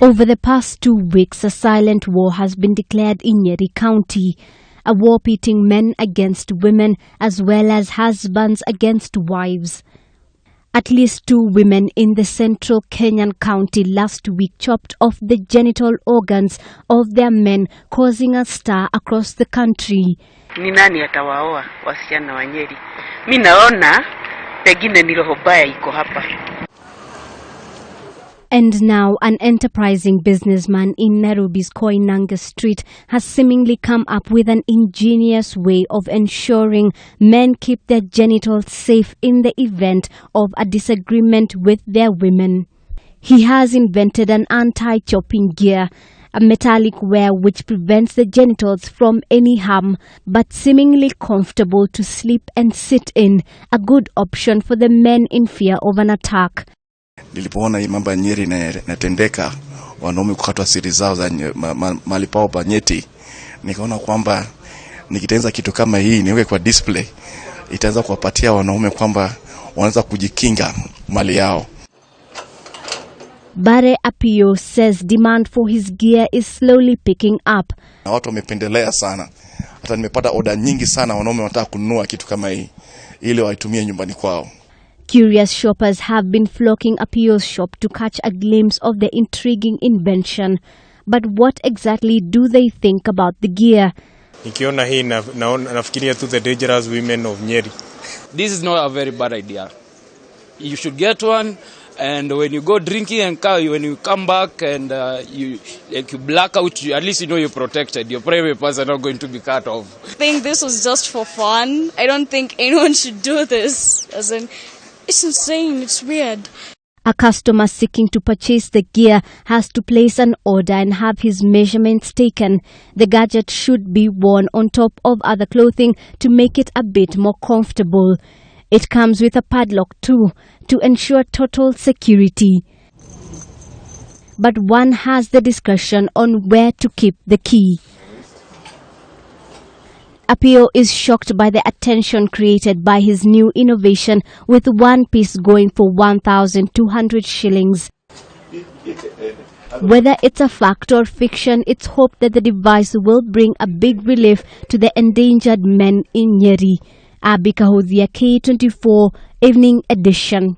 Over the past 2 weeks, a silent war has been declared in Nyeri County, a war pitting men against women as well as husbands against wives. At least 2 women in the central Kenyan county last week chopped off the genital organs of their men, causing a stir across the country. Ni nani atawaoa wasichana wa Nyeri? Mimi naona pengine ni roho mbaya iko hapa. And now an enterprising businessman in Nairobi's Koinange Street has seemingly come up with an ingenious way of ensuring men keep their genitals safe in the event of a disagreement with their women. He has invented an anti-chopping gear, a metallic wear which prevents the genitals from any harm, but seemingly comfortable to sleep and sit in, a good option for the men in fear of an attack. Nilipoona hii mambo ya Nyeri inatendeka, wanaume kukatwa siri zao za mali pao pa nyeti, nikaona kwamba nikitengeneza kitu kama hii niweke kwa display, itaanza kuwapatia wanaume kwamba wanaweza kujikinga mali yao. Bare Apio says demand for his gear is slowly picking up. Na watu wamependelea sana. Hata nimepata order nyingi sana, wanaume wanataka kununua kitu kama hii ili waitumie nyumbani kwao. Curious shoppers have been flocking Apio's shop to catch a glimpse of the intriguing invention. But what exactly do they think about the gear? Nikiona hii nafikiria to the dangerous women of Nyeri. This is not a very bad idea. You should get one, and when you go drinking and when you come back and you black out, at least you know you're protected. Your private parts are not going to be cut off. I think this was just for fun. I don't think anyone should do this. As in, it's insane, it's weird. A customer seeking to purchase the gear has to place an order and have his measurements taken. The gadget should be worn on top of other clothing to make it a bit more comfortable. It comes with a padlock too, to ensure total security. But one has the discretion on where to keep the key. Apio is shocked by the attention created by his new innovation, with one piece going for 1,200 shillings. Whether it's a fact or fiction, it's hoped that the device will bring a big relief to the endangered men in Nyeri. Abby Kahodhia, K24 Evening Edition.